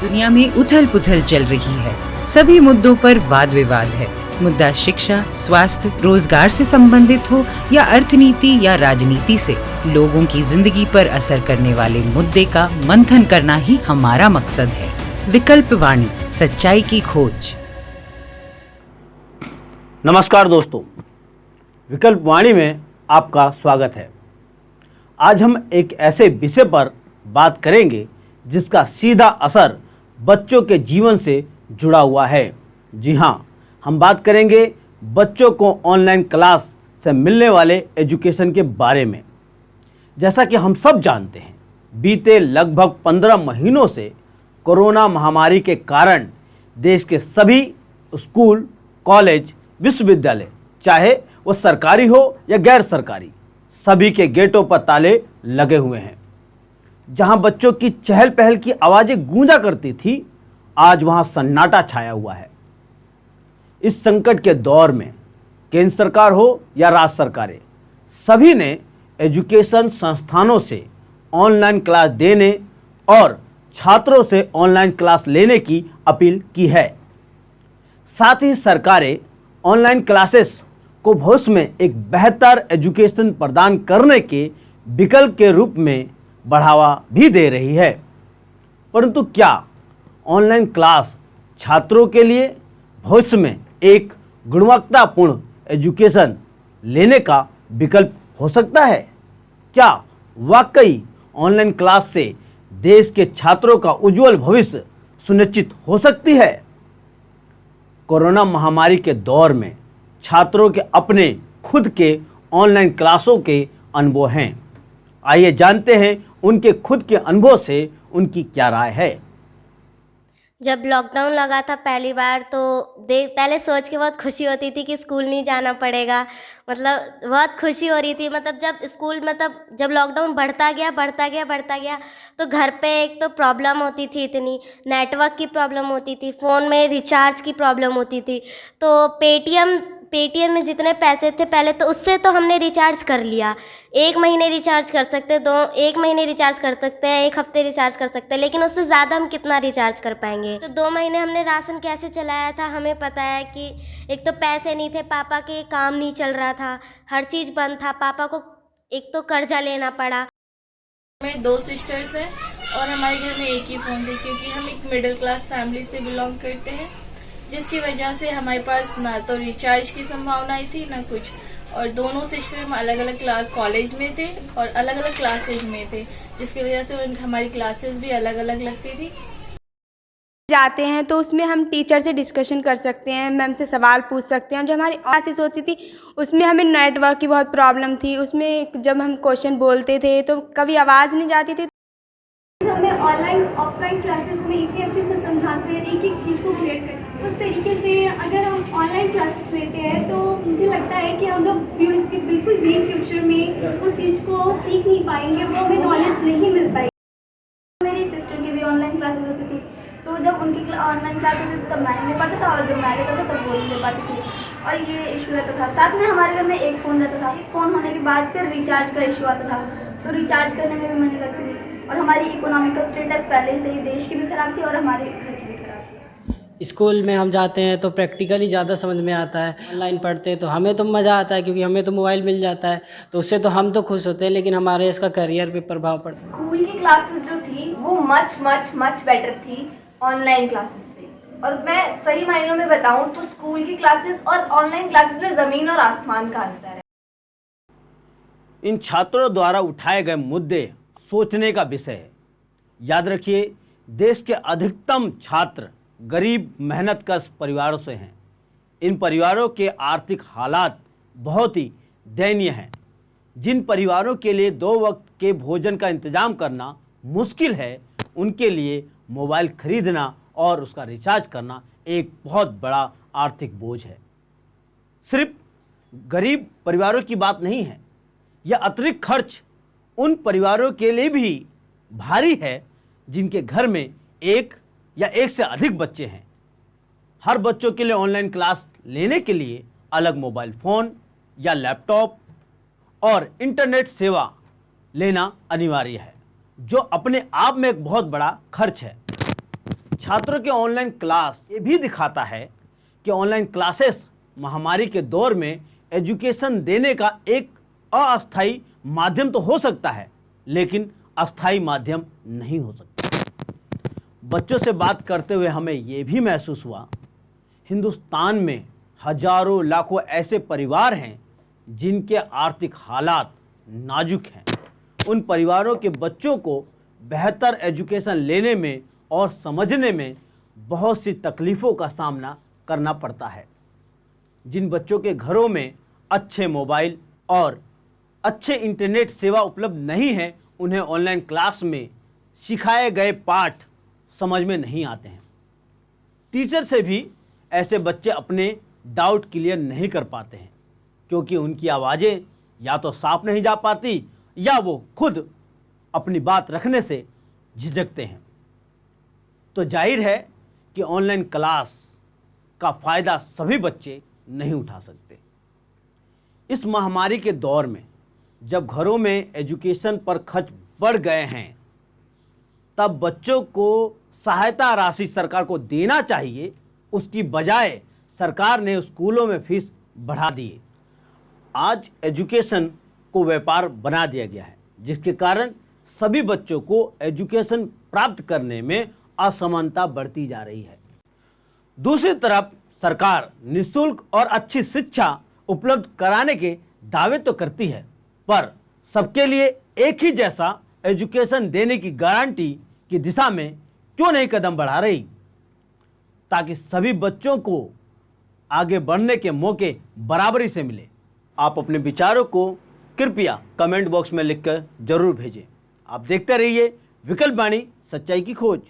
दुनिया में उथल पुथल चल रही है। सभी मुद्दों पर वाद विवाद है। मुद्दा शिक्षा, स्वास्थ्य, रोजगार से संबंधित हो या अर्थनीति या राजनीति से लोगों की जिंदगी पर असर करने वाले मुद्दे का मंथन करना ही हमारा मकसद है। विकल्प वाणी, सच्चाई की खोज। नमस्कार दोस्तों, विकल्प वाणी में आपका स्वागत है। आज हम एक ऐसे विषय पर बात करेंगे जिसका सीधा असर बच्चों के जीवन से जुड़ा हुआ है। जी हाँ, हम बात करेंगे बच्चों को ऑनलाइन क्लास से मिलने वाले एजुकेशन के बारे में। जैसा कि हम सब जानते हैं, बीते लगभग 15 महीनों से कोरोना महामारी के कारण देश के सभी स्कूल, कॉलेज, विश्वविद्यालय, चाहे वो सरकारी हो या गैर सरकारी, सभी के गेटों पर ताले लगे हुए हैं। जहां बच्चों की चहल पहल की आवाज़ें गूंजा करती थी, आज वहां सन्नाटा छाया हुआ है। इस संकट के दौर में केंद्र सरकार हो या राज्य सरकारें, सभी ने एजुकेशन संस्थानों से ऑनलाइन क्लास देने और छात्रों से ऑनलाइन क्लास लेने की अपील की है। साथ ही सरकारें ऑनलाइन क्लासेस को भविष्य में एक बेहतर एजुकेशन प्रदान करने के विकल्प के रूप में बढ़ावा भी दे रही है। परंतु क्या ऑनलाइन क्लास छात्रों के लिए भविष्य में एक गुणवत्तापूर्ण एजुकेशन लेने का विकल्प हो सकता है? क्या वाकई ऑनलाइन क्लास से देश के छात्रों का उज्जवल भविष्य सुनिश्चित हो सकती है? कोरोना महामारी के दौर में छात्रों के अपने खुद के ऑनलाइन क्लासों के अनुभव हैं। आइए जानते हैं उनके खुद के अनुभव से उनकी क्या राय है। जब लॉकडाउन लगा था पहली बार, तो पहले सोच के बहुत खुशी होती थी कि स्कूल नहीं जाना पड़ेगा। मतलब बहुत खुशी हो रही थी। जब लॉकडाउन बढ़ता गया तो घर पे एक तो प्रॉब्लम होती थी, इतनी नेटवर्क की प्रॉब्लम होती थी, फ़ोन में रिचार्ज की प्रॉब्लम होती थी। तो पेटीएम में जितने पैसे थे पहले, तो उससे तो हमने रिचार्ज कर लिया। 1 महीने रिचार्ज कर सकते, 1 महीने रिचार्ज कर सकते हैं, 1 हफ्ते रिचार्ज कर सकते हैं, लेकिन उससे ज़्यादा हम कितना रिचार्ज कर पाएंगे। तो 2 महीने हमने राशन कैसे चलाया था, हमें पता है कि एक तो पैसे नहीं थे, पापा के काम नहीं चल रहा था, हर चीज़ बंद था, पापा को एक तो कर्जा लेना पड़ा। हमें 2 सिस्टर्स हैं और हमारे घर में एक ही फ़ोन थी, क्योंकि हम एक मिडिल क्लास फैमिली से बिलोंग करते हैं, जिसकी वजह से हमारे पास ना तो रिचार्ज की संभावनाएं थी ना कुछ। और दोनों सिस्टर हम अलग अलग कॉलेज में थे और अलग अलग क्लासेज में थे, जिसकी वजह से हमारी क्लासेस भी अलग अलग लगती थी। जाते हैं तो उसमें हम टीचर से डिस्कशन कर सकते हैं, मैम से सवाल पूछ सकते हैं। जो हमारी क्लासेस होती थी उसमें हमें नेटवर्क की बहुत प्रॉब्लम थी। उसमें जब हम क्वेश्चन बोलते थे तो कभी आवाज़ नहीं जाती थी। हमें ऑनलाइन ऑफलाइन क्लासेस में इतनी अच्छे से समझाते हैं, एक एक चीज़ को क्रिएट करते हैं। उस तरीके से अगर हम ऑनलाइन क्लासेस लेते हैं तो मुझे लगता है कि हम लोग बिल्कुल भी फ्यूचर में उस चीज़ को सीख नहीं पाएंगे, वो हमें नॉलेज नहीं मिल पाएगी। मेरी सिस्टर की भी ऑनलाइन क्लासेस होती थी, तो जब उनकी ऑनलाइन क्लास होती थी तब मैं नहीं ले पाता था, और जब मैं लेता था तब वो नहीं ले पाती थी, और ये इशू रहता था। साथ में हमारे घर में एक फ़ोन रहता था। एक फ़ोन होने के बाद फिर रिचार्ज का इशू आता था, तो रिचार्ज करने में भी मनी लगती थी। और हमारी इकोनॉमिकल स्टेटस पहले से ही देश की भी ख़राब थी और हमारे घर की भी ख़राब थी। स्कूल में हम जाते हैं तो प्रैक्टिकली ज़्यादा समझ में आता है। ऑनलाइन पढ़ते हैं तो हमें तो मज़ा आता है, क्योंकि हमें तो मोबाइल मिल जाता है, तो उससे तो हम तो खुश होते हैं, लेकिन हमारे इसका करियर पे प्रभाव पड़ता है। स्कूल की क्लासेस जो थी वो मच बेटर थी ऑनलाइन क्लासेस से। और मैं सही मायनों में बताऊं तो स्कूल की क्लासेस और ऑनलाइन क्लासेस में ज़मीन और आसमान का अंतर है। इन छात्रों द्वारा उठाए गए मुद्दे सोचने का विषय है। याद रखिए, देश के अधिकतम छात्र गरीब मेहनतकश परिवारों से हैं। इन परिवारों के आर्थिक हालात बहुत ही दयनीय हैं। जिन परिवारों के लिए 2 वक्त के भोजन का इंतजाम करना मुश्किल है, उनके लिए मोबाइल खरीदना और उसका रिचार्ज करना एक बहुत बड़ा आर्थिक बोझ है। सिर्फ गरीब परिवारों की बात नहीं है, यह अतिरिक्त खर्च उन परिवारों के लिए भी भारी है जिनके घर में एक या एक से अधिक बच्चे हैं। हर बच्चों के लिए ऑनलाइन क्लास लेने के लिए अलग मोबाइल फ़ोन या लैपटॉप और इंटरनेट सेवा लेना अनिवार्य है, जो अपने आप में एक बहुत बड़ा खर्च है। छात्रों के ऑनलाइन क्लास ये भी दिखाता है कि ऑनलाइन क्लासेस महामारी के दौर में एजुकेशन देने का एक अस्थायी माध्यम तो हो सकता है, लेकिन अस्थायी माध्यम नहीं हो सकता। बच्चों से बात करते हुए हमें ये भी महसूस हुआ, हिंदुस्तान में हजारों लाखों ऐसे परिवार हैं जिनके आर्थिक हालात नाजुक हैं। उन परिवारों के बच्चों को बेहतर एजुकेशन लेने में और समझने में बहुत सी तकलीफ़ों का सामना करना पड़ता है। जिन बच्चों के घरों में अच्छे मोबाइल और अच्छे इंटरनेट सेवा उपलब्ध नहीं है, उन्हें ऑनलाइन क्लास में सिखाए गए पाठ समझ में नहीं आते हैं। टीचर से भी ऐसे बच्चे अपने डाउट क्लियर नहीं कर पाते हैं, क्योंकि उनकी आवाज़ें या तो साफ नहीं जा पाती या वो खुद अपनी बात रखने से झिझकते हैं। तो जाहिर है कि ऑनलाइन क्लास का फ़ायदा सभी बच्चे नहीं उठा सकते। इस महामारी के दौर में जब घरों में एजुकेशन पर खर्च बढ़ गए हैं, तब बच्चों को सहायता राशि सरकार को देना चाहिए। उसकी बजाय सरकार ने स्कूलों में फीस बढ़ा दी है। आज एजुकेशन को व्यापार बना दिया गया है, जिसके कारण सभी बच्चों को एजुकेशन प्राप्त करने में असमानता बढ़ती जा रही है। दूसरी तरफ सरकार निःशुल्क और अच्छी शिक्षा उपलब्ध कराने के दावे तो करती है, पर सबके लिए एक ही जैसा एजुकेशन देने की गारंटी की दिशा में क्यों नहीं कदम बढ़ा रही, ताकि सभी बच्चों को आगे बढ़ने के मौके बराबरी से मिले। आप अपने विचारों को कृपया कमेंट बॉक्स में लिखकर जरूर भेजें। आप देखते रहिए विकल्प वाणी, सच्चाई की खोज।